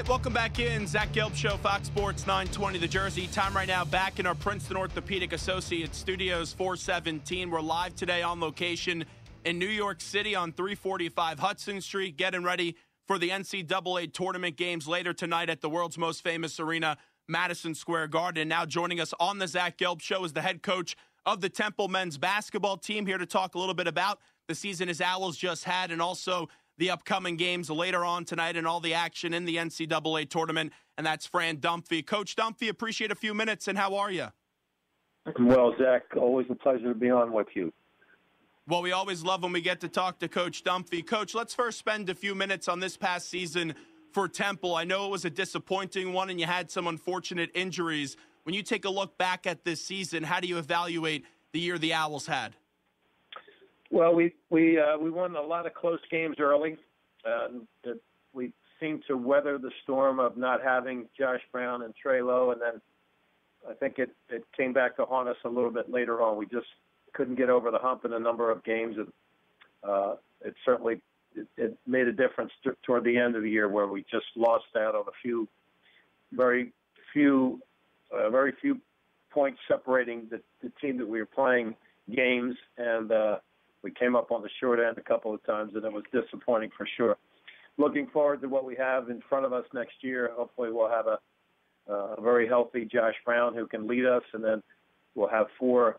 right, welcome back in. Zach Gelb Show, Fox Sports 920 The Jersey. Time right now back in our Princeton Orthopedic Associates Studios 417. We're live today on location in New York City on 345 Hudson Street, getting ready for the NCAA Tournament games later tonight at the world's most famous arena, Madison Square Garden. And now joining us on the Zach Gelb Show is the head coach of the Temple men's basketball team, here to talk a little bit about the season his Owls just had and also the upcoming games later on tonight and all the action in the NCAA Tournament, and that's Fran Dunphy. Coach Dunphy, appreciate a few minutes, and how are you? Well, Zach, always a pleasure to be on with you. Well, we always love when we get to talk to Coach Dunphy. Coach, let's first spend a few minutes on this past season for Temple. I know it was a disappointing one, and you had some unfortunate injuries. When you take a look back at this season, how do you evaluate the year the Owls had? Well, we won a lot of close games early. We seemed to weather the storm of not having Josh Brown and Trey Lowe, and then I think it came back to haunt us a little bit later on. We just couldn't get over the hump in a number of games, and it certainly made a difference toward the end of the year, where we just lost out on very few points separating the team that we were playing games, and we came up on the short end a couple of times, and it was disappointing for sure. Looking forward to what we have in front of us next year. Hopefully we'll have a very healthy Josh Brown who can lead us, and then we'll have 4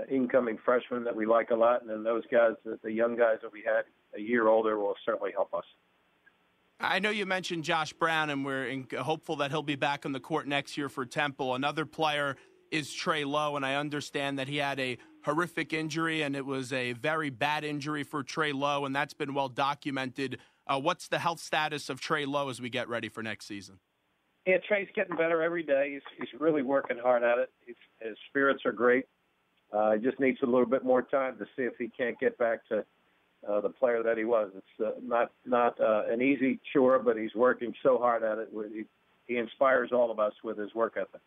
incoming freshmen that we like a lot, and then those guys, the young guys that we had a year older, will certainly help us. I know you mentioned Josh Brown, and we're hopeful that he'll be back on the court next year for Temple. Another player is Trey Lowe, and I understand that he had a horrific injury, and it was a very bad injury for Trey Lowe, and that's been well documented. What's the health status of Trey Lowe as we get ready for next season? Yeah, Trey's getting better every day. He's really working hard at it. His spirits are great. He just needs a little bit more time to see if he can't get back to the player that he was. It's not an easy chore, but he's working so hard at it. He inspires all of us with his work ethic.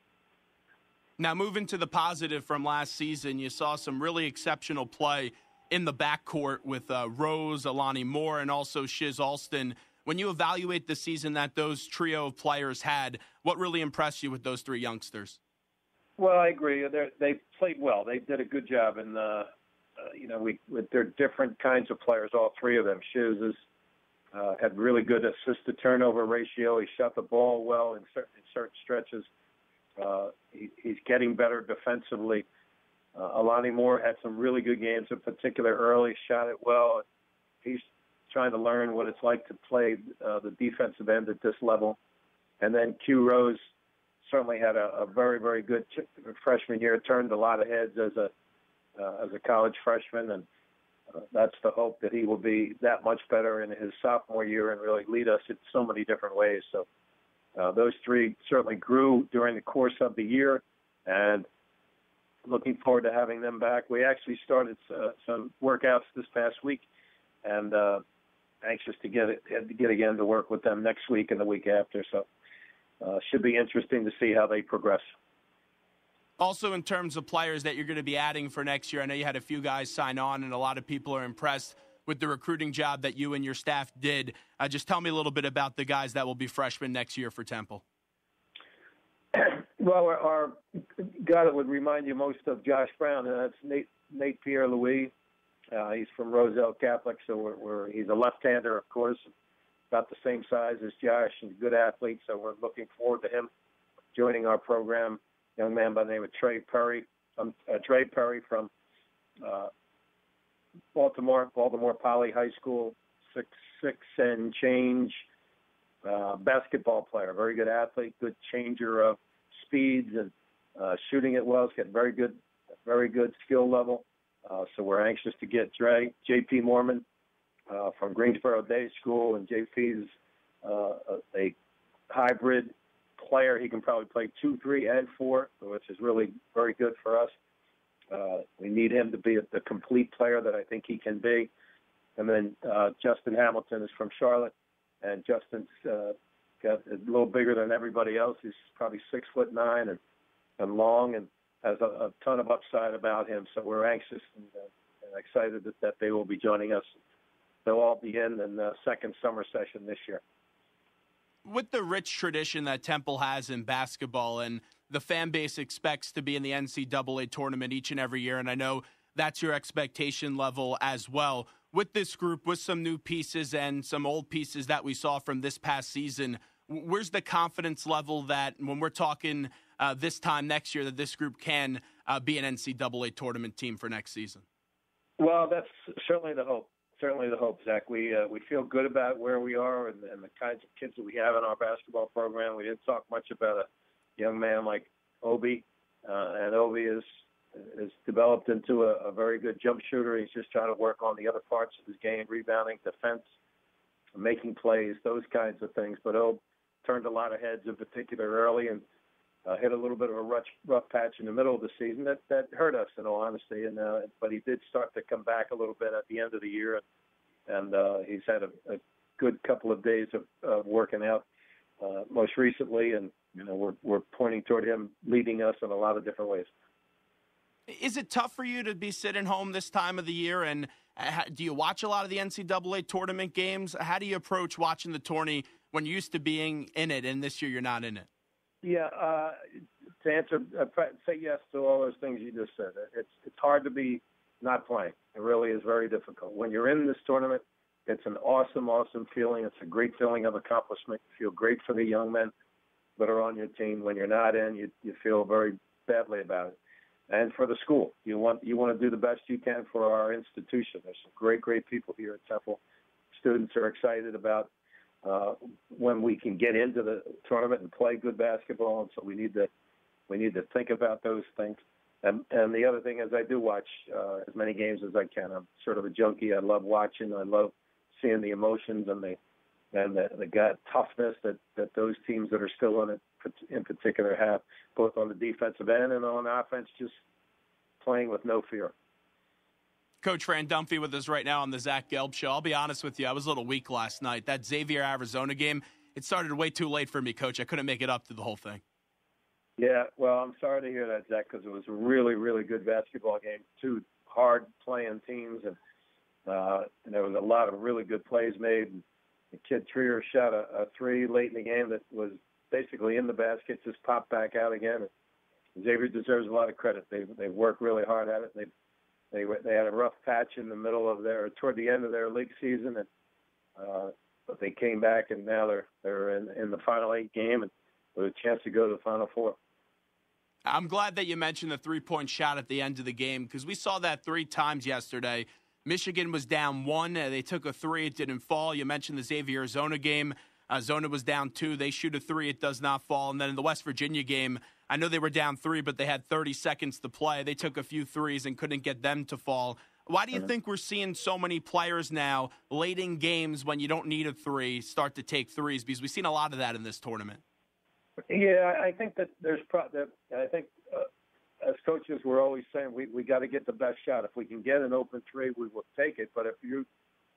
Now, moving to the positive from last season, you saw some really exceptional play in the backcourt with Rose, Alani Moore, and also Shiz Alston. When you evaluate the season that those trio of players had, what really impressed you with those 3 youngsters? Well, I agree. They played well. They did a good job, and they're different kinds of players, all 3 of them. Shiz had really good assist-to-turnover ratio. He shot the ball well in certain stretches. He's getting better defensively. Alani Moore had some really good games, in particular early, shot it well. He's trying to learn what it's like to play the defensive end at this level. And then Q Rose certainly had a very, very good freshman year, turned a lot of heads as a college freshman, and that's the hope that he will be that much better in his sophomore year and really lead us in so many different ways. So those 3 certainly grew during the course of the year, and looking forward to having them back. We actually started some workouts this past week, and anxious to get again to work with them next week and the week after. So should be interesting to see how they progress. Also, in terms of players that you're going to be adding for next year, I know you had a few guys sign on, and a lot of people are impressed with the recruiting job that you and your staff did. Just tell me a little bit about the guys that will be freshmen next year for Temple. Well, our guy that would remind you most of Josh Brown, and that's Nate Pierre-Louis. He's from Roselle Catholic, so he's a left-hander, of course, about the same size as Josh, and a good athlete, so we're looking forward to him joining our program. Young man by the name of Trey Perry from Baltimore Poly High School, 6'6" and change, basketball player, very good athlete, good changer of speeds, and shooting it well. He's got very good skill level. So we're anxious to get J.P. Mormon from Greensboro Day School, and J.P.'s a hybrid player. He can probably play 2, 3, and 4, which is really very good for us. We need him to be the complete player that I think he can be. And then Justin Hamilton is from Charlotte, and Justin's got a little bigger than everybody else. He's probably 6'9" and long, and has a ton of upside about him. So we're anxious and excited that they will be joining us. They'll all be in the second summer session this year. With the rich tradition that Temple has in basketball, and the fan base expects to be in the NCAA tournament each and every year, and I know that's your expectation level as well. With this group, with some new pieces and some old pieces that we saw from this past season, where's the confidence level that when we're talking this time next year that this group can be an NCAA tournament team for next season? Well, that's certainly the hope. Certainly the hope, Zach. We feel good about where we are and the kinds of kids that we have in our basketball program. We didn't talk much about a young man like Obi, and Obi is developed into a very good jump shooter. He's just trying to work on the other parts of his game, rebounding, defense, making plays, those kinds of things. But Obi turned a lot of heads in particular early and hit a little bit of a rough patch in the middle of the season that hurt us, in all honesty. But he did start to come back a little bit at the end of the year, and he's had a good couple of days of working out most recently, and we're pointing toward him leading us in a lot of different ways. Is it tough for you to be sitting home this time of the year, and do you watch a lot of the NCAA tournament games? How do you approach watching the tourney when you're used to being in it, and this year you're not in it? Yeah, to answer, say yes to all those things you just said. It's hard to be not playing. It really is very difficult. When you're in this tournament, it's an awesome, awesome feeling. It's a great feeling of accomplishment. You feel great for the young men that are on your team. When you're not in, you feel very badly about it. And for the school, you want to do the best you can for our institution. There's some great people here at Temple. Students are excited about when we can get into the tournament and play good basketball, and so we need to think about those things. And the other thing is, I do watch as many games as I can. I'm sort of a junkie. I love watching. I love seeing the emotions and the toughness that those teams that are still in it in particular have, both on the defensive end and on offense, just playing with no fear. Coach Fran Dunphy with us right now on the Zach Gelb Show. I'll be honest with you, I was a little weak last night. That Xavier-Arizona game, it started way too late for me, Coach. I couldn't make it up through the whole thing. Yeah, well, I'm sorry to hear that, Zach, because it was a really, really good basketball game. Two hard-playing teams, and there was a lot of really good plays made. And the kid Trier shot a three late in the game that was basically in the basket, just popped back out again. And Xavier deserves a lot of credit. They worked really hard at it. They had a rough patch in the middle of toward the end of their league season, and but they came back, and now they're in the Final 8 game and with a chance to go to the Final 4. I'm glad that you mentioned the three-point shot at the end of the game, because we saw that 3 times yesterday. Michigan was down 1. They took a 3. It didn't fall. You mentioned the Xavier-Arizona game. Zona was down 2. They shoot a 3. It does not fall. And then in the West Virginia game, I know they were down 3, but they had 30 seconds to play. They took a few threes and couldn't get them to fall. Why do you think we're seeing so many players now late in games when you don't need a 3 start to take threes? Because we've seen a lot of that in this tournament. Yeah, I think that as coaches, we're always saying we got to get the best shot. If we can get an open 3, we will take it. But if you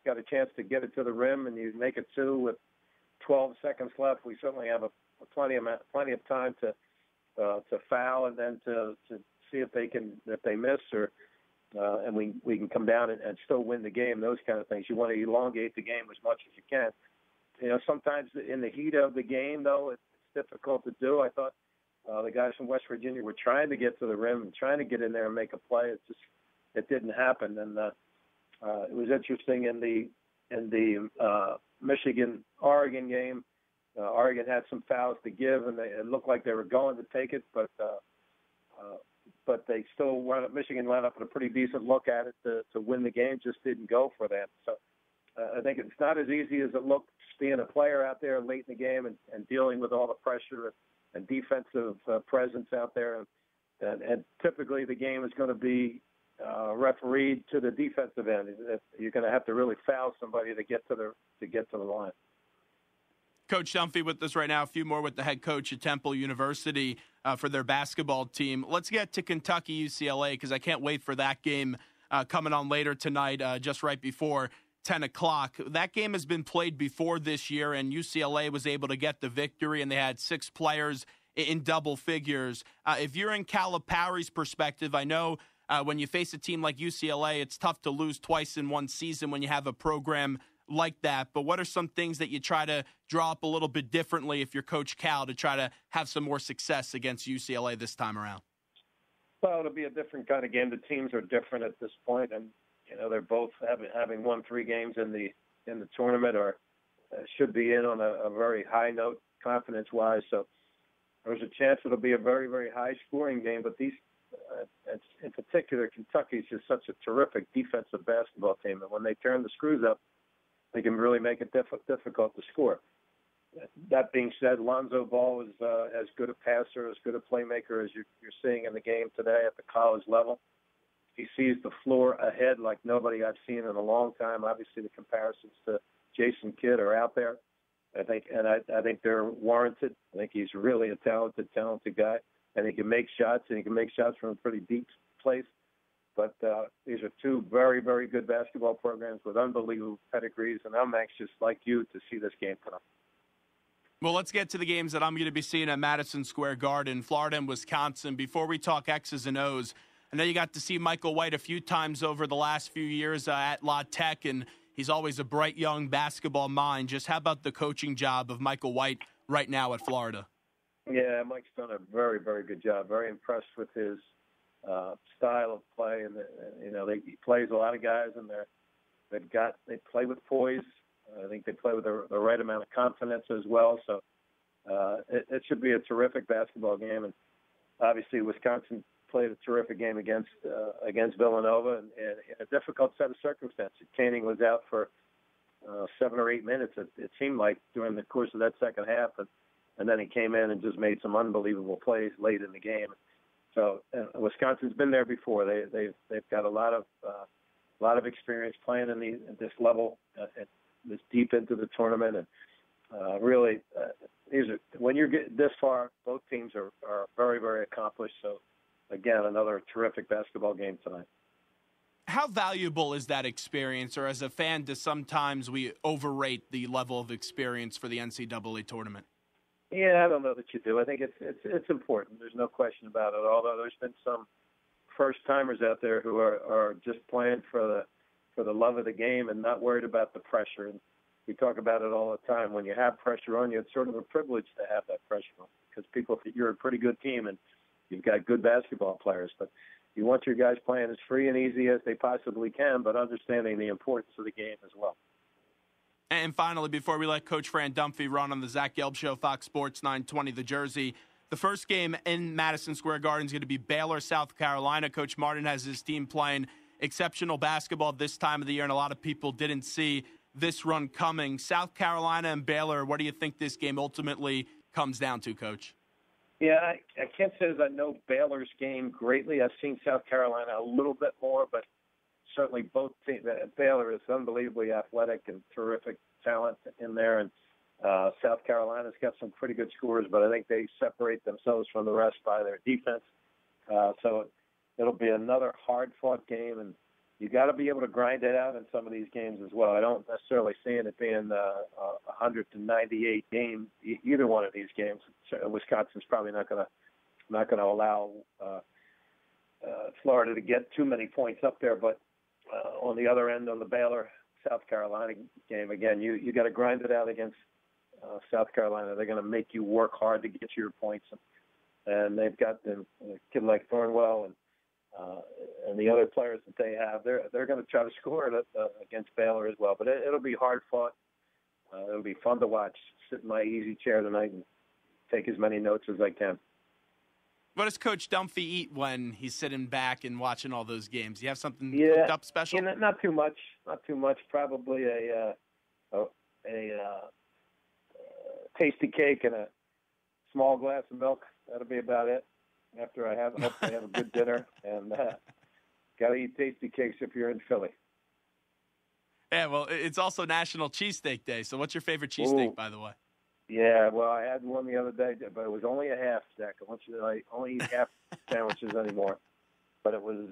got a chance to get it to the rim and you make it 2 with 12 seconds left, we certainly have plenty of time to foul and then to see if they miss and we can come down and still win the game. Those kind of things. You want to elongate the game as much as you can. Sometimes in the heat of the game, though, it's difficult to do. I thought the guys from West Virginia were trying to get to the rim and trying to get in there and make a play. It didn't happen. And it was interesting in the Michigan-Oregon game. Oregon had some fouls to give, and it looked like they were going to take it, but they still Michigan wound up with a pretty decent look at it to win the game. Just didn't go for that. So I think it's not as easy as it looks being a player out there late in the game and dealing with all the pressure and defensive presence out there. And typically the game is going to be refereed to the defensive end. You're going to have to really foul somebody to get to the line. Coach Dunphy with us right now. A few more with the head coach at Temple University for their basketball team. Let's get to Kentucky UCLA, because I can't wait for that game coming on later tonight, just right before 10 o'clock. That game has been played before this year, and UCLA was able to get the victory, and they had 6 players in double figures. If you're in Calipari's perspective, I know when you face a team like UCLA, it's tough to lose twice in one season when you have a program like that, but what are some things that you try to draw up a little bit differently if you're Coach Cal to try to have some more success against UCLA this time around? Well, it'll be a different kind of game. The teams are different at this point, and they're both having won 3 games in the tournament, or should be in on a very high note confidence-wise. So there's a chance it'll be a very, very high-scoring game. But these, in particular, Kentucky's just such a terrific defensive basketball team, and when they turn the screws up, they can really make it difficult to score. That being said, Lonzo Ball is as good a passer, as good a playmaker as you're seeing in the game today at the college level. He sees the floor ahead like nobody I've seen in a long time. Obviously, the comparisons to Jason Kidd are out there. I think they're warranted. I think he's really a talented guy, and he can make shots, and he can make shots from a pretty deep place. But these are 2 very, very good basketball programs with unbelievable pedigrees, and I'm anxious, like you, to see this game tonight. Well, let's get to the games that I'm going to be seeing at Madison Square Garden, Florida and Wisconsin. Before we talk X's and O's, I know you got to see Michael White a few times over the last few years at La Tech, and he's always a bright young basketball mind. Just how about the coaching job of Michael White right now at Florida? Yeah, Mike's done a very, very good job. Very impressed with his style of play, and he plays a lot of guys, and they play with poise. I think they play with the right amount of confidence as well. So it should be a terrific basketball game. And obviously, Wisconsin played a terrific game against Villanova, and in a difficult set of circumstances. Canning was out for 7 or 8 minutes. It seemed like during the course of that second half, and then he came in and just made some unbelievable plays late in the game. So Wisconsin's been there before. They've got a lot of experience playing in this level. This deep into the tournament, and really, when you get this far, both teams are very, very accomplished. So, again, another terrific basketball game tonight. How valuable is that experience, or as a fan, does sometimes we overrate the level of experience for the NCAA tournament? Yeah, I don't know that you do. I think it's important. There's no question about it. Although there's been some first timers out there who are just playing for the love of the game and not worried about the pressure. And we talk about it all the time. When you have pressure on you, it's sort of a privilege to have that pressure on, because people think you're a pretty good team and you've got good basketball players. But you want your guys playing as free and easy as they possibly can, but understanding the importance of the game as well. And finally, before we let Coach Fran Dunphy run on the Zach Gelb Show, Fox Sports 920 The Jersey, the first game in Madison Square Garden is going to be Baylor, South Carolina. Coach Martin has his team playing exceptional basketball this time of the year, and a lot of people didn't see this run coming. South Carolina and Baylor, what do you think this game ultimately comes down to, Coach? Yeah, I can't say that I know Baylor's game greatly. I've seen South Carolina a little bit more, but certainly both teams. Baylor is unbelievably athletic and terrific talent in there, and South Carolina's got some pretty good scores, but I think they separate themselves from the rest by their defense. So it'll be another hard-fought game, and you got to be able to grind it out in some of these games as well. I don't necessarily see it being a 100-98 game, either one of these games. Wisconsin's probably not going to allow Florida to get too many points up there. But on the other end, on the Baylor South Carolina game, again, you got to grind it out against South Carolina. They're going to make you work hard to get your points, and they've got a kid like Thornwell and the other players that they have. They're going to try to score it against Baylor as well. But it'll be hard fought. It'll be fun to watch. Sit in my easy chair tonight and take as many notes as I can. What does Coach Dunphy eat when he's sitting back and watching all those games? Do you have something cooked up special? Yeah, not too much. Not too much. Probably a tasty cake and a small glass of milk. That'll be about it. After I hopefully have a good dinner, and got to eat tasty cakes if you're in Philly. Yeah, well, it's also National Cheesesteak Day. So, what's your favorite cheesesteak, by the way? Yeah, well, I had one the other day, but it was only a half, Zach. I only eat half sandwiches anymore. But it was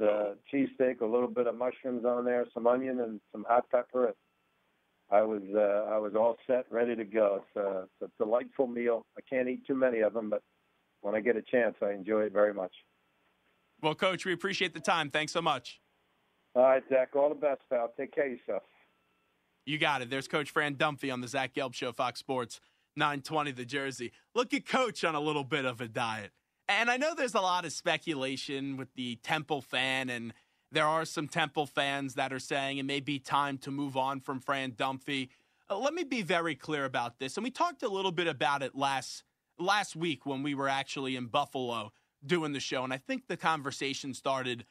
cheesesteak, a little bit of mushrooms on there, some onion, and some hot pepper. And I was all set, ready to go. It's a delightful meal. I can't eat too many of them, but when I get a chance, I enjoy it very much. Well, Coach, we appreciate the time. Thanks so much. All right, Zach. All the best, pal. Take care of yourself. You got it. There's Coach Fran Dunphy on the Zach Gelb Show, Fox Sports 920 The Jersey. Look at Coach on a little bit of a diet. And I know there's a lot of speculation with the Temple fan, and there are some Temple fans that are saying it may be time to move on from Fran Dunphy. Let me be very clear about this. And we talked a little bit about it last week when we were actually in Buffalo doing the show. And I think the conversation started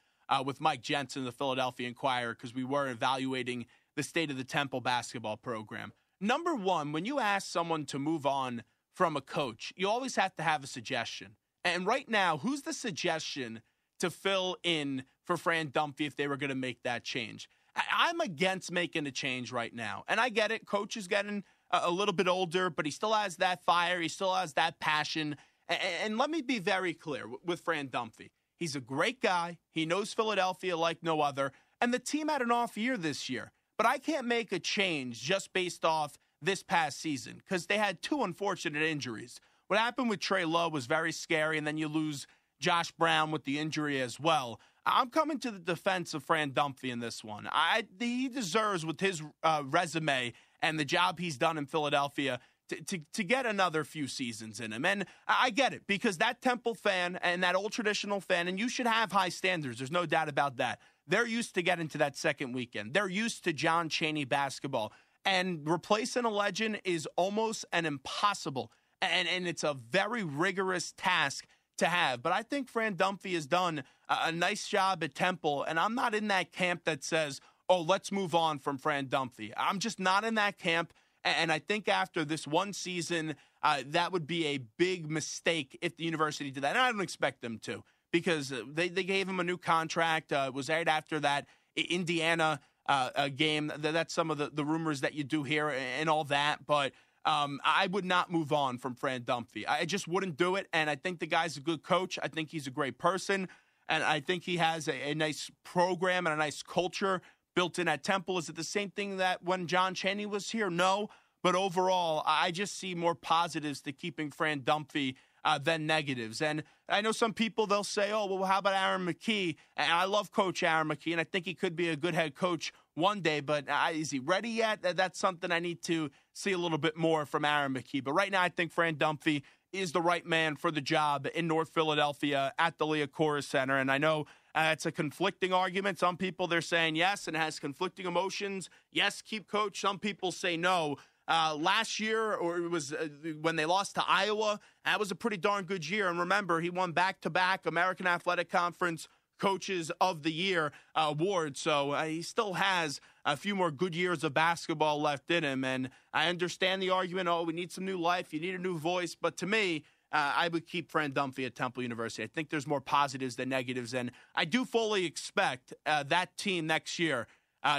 with Mike Jensen of the Philadelphia Inquirer because we were evaluating the state of the Temple basketball program. Number one, when you ask someone to move on from a coach, you always have to have a suggestion. And right now, who's the suggestion to fill in for Fran Dunphy if they were going to make that change? I'm against making a change right now. And I get it. Coach is getting a little bit older, but he still has that fire. He still has that passion. And let me be very clear with Fran Dunphy. He's a great guy. He knows Philadelphia like no other. And the team had an off year this year. But I can't make a change just based off this past season because they had two unfortunate injuries. What happened with Trey Lowe was very scary, and then you lose Josh Brown with the injury as well. I'm coming to the defense of Fran Dunphy in this one. He deserves, with his resume and the job he's done in Philadelphia, to get another few seasons in him. And I get it, because that Temple fan and that old traditional fan, and you should have high standards, there's no doubt about that. They're used to getting to that second weekend. They're used to John Chaney basketball. And replacing a legend is almost an impossible, and it's a very rigorous task to have. But I think Fran Dunphy has done a nice job at Temple, and I'm not in that camp that says, oh, let's move on from Fran Dunphy. I'm just not in that camp. And I think after this one season, that would be a big mistake if the university did that. And I don't expect them to, because they gave him a new contract. It was right after that Indiana game. That's some of the rumors that you do hear and all that. But I would not move on from Fran Dunphy. I just wouldn't do it. And I think the guy's a good coach. I think he's a great person. And I think he has a nice program and a nice culture built in at Temple. Is it the same thing that when John Chaney was here? No. But overall, I just see more positives to keeping Fran Dunphy than negatives. And I know some people, they'll say, oh, well, how about Aaron McKee? And I love Coach Aaron McKee, and I think he could be a good head coach one day. But is he ready yet? That's something I need to see a little bit more from Aaron McKee. But right now, I think Fran Dunphy is the right man for the job in North Philadelphia at the Liacouras Center. And I know it's a conflicting argument. Some people, they're saying yes, and it has conflicting emotions. Yes, keep Coach. Some people say no. Last year, or it was when they lost to Iowa, that was a pretty darn good year. And remember, he won back-to-back American Athletic Conference Coaches of the Year award. So he still has a few more good years of basketball left in him. And I understand the argument, oh, we need some new life, you need a new voice. But to me, I would keep Fran Dunphy at Temple University. I think there's more positives than negatives. And I do fully expect that team next year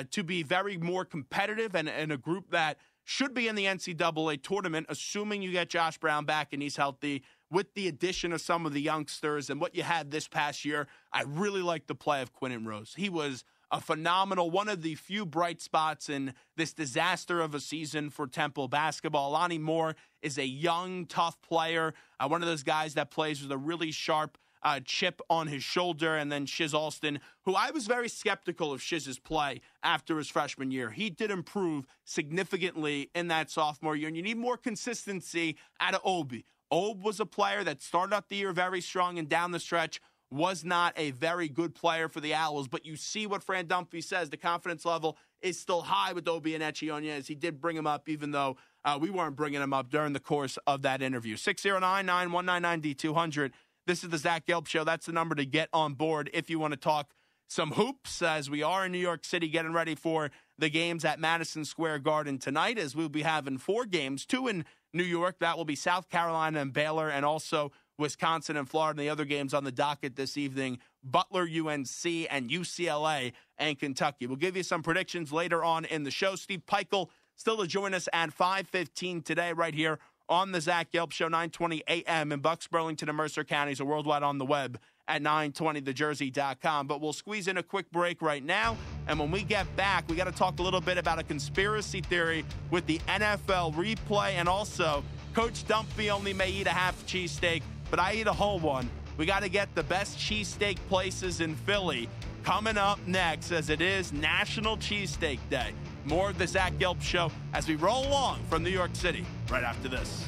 to be very more competitive and a group that should be in the NCAA tournament, assuming you get Josh Brown back and he's healthy, with the addition of some of the youngsters and what you had this past year. I really like the play of Quentin Rose. He was a phenomenal, one of the few bright spots in this disaster of a season for Temple basketball. Lonnie Moore is a young, tough player, one of those guys that plays with a really sharp chip on his shoulder. And then Shiz Alston, who I was very skeptical of Shiz's play after his freshman year. He did improve significantly in that sophomore year, and you need more consistency out of Obi. Obi was a player that started out the year very strong, and down the stretch was not a very good player for the Owls. But you see what Fran Dunphy says, the confidence level is still high with Obi and Echionyes. He did bring him up, even though we weren't bringing him up during the course of that interview. 609-9199-D200. This is the Zach Gelb Show. That's the number to get on board if you want to talk some hoops, as we are in New York City getting ready for the games at Madison Square Garden tonight, as we'll be having 4 games, 2 in New York. That will be South Carolina and Baylor, and also Wisconsin and Florida. And the other games on the docket this evening, Butler, UNC, and UCLA and Kentucky. We'll give you some predictions later on in the show. Steve Peichel still to join us at 5:15 today right here on the Zach Gelb Show, 920 a.m. in Bucks, Burlington, and Mercer counties, or worldwide on the web at 920thejersey.com. But we'll squeeze in a quick break right now, and when we get back, we got to talk a little bit about a conspiracy theory with the NFL replay, and also Coach Dunphy only may eat a half cheesesteak, but I eat a whole one. We got to get the best cheesesteak places in Philly coming up next, as it is National Cheesesteak Day. More of the Zach Gelb Show as we roll along from New York City right after this.